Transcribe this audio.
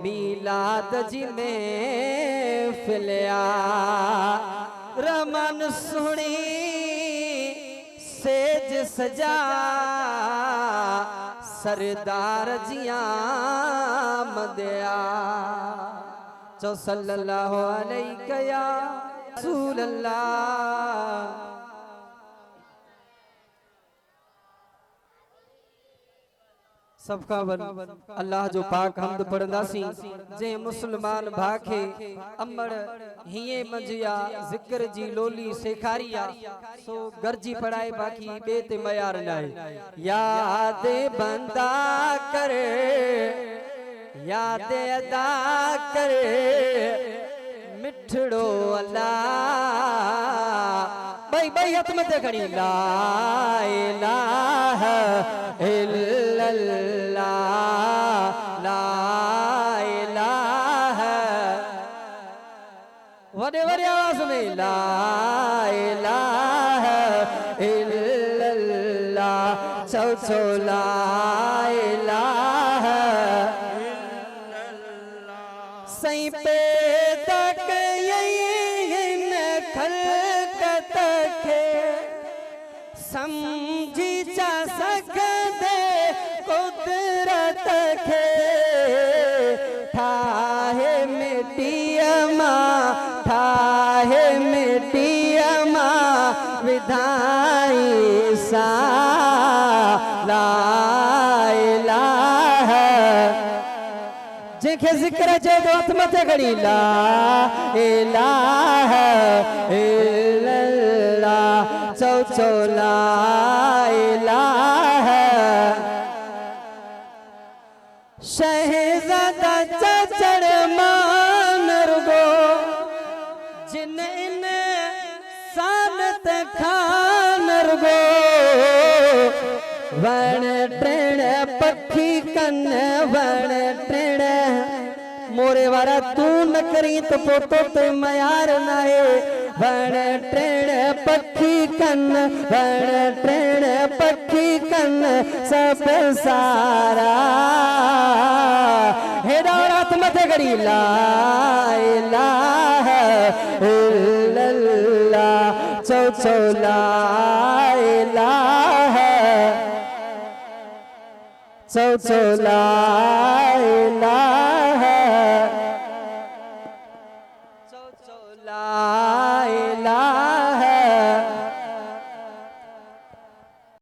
मीलाद जी में फिलिया रमन सुनी सेज सजा सरदार जिया मदया चो सल्लल्लाहु अलैहि या रसूल अल्लाह। सबका वन अल्लाह जो पाक हमद पढ़ंदासी जे मुसलमान भाखे अमड़ हिये मंजिया जिक्र जी लोली सेखारिया सो गरजी पढ़ाए बाकी बेते मयार नाए याद बंदा करे याद अदा करे मिठड़ो अल्लाह भाई भाई हाथ मत खड़ी ला इलाहा इल्लल्लाह ला इलाहा वडे वडे आवाज में ला इलाहा इल्लल्लाह चौ चौ ला इलाहा इल्लल्लाह सही पे तक यही खलकत के समझी जा सकते कुदरत के ठाहे मिट्टियमा ठाहे मिट्टियमा विधाई सा ला इलाहा जेके जिक्र जे दो हाथ मथे घड़ी ला इलाहा इल्लल्लाह चौ चौ ला इलाहा शहजादा चचड़ मानरगो जिन इन सानत खानरगो वण ट्रेण पखी कन वण ट्रेण मोरे वारा तू न करी तो पोतो ते मयार नाए वण ट्रेण पखी कन वण ट्रेण पखी कन सब सारा हेडा रात मथे घड़ी ला इलाहा इल्लल्लाह चौ चौ ला इलाहा चौ चौ ला इलाहा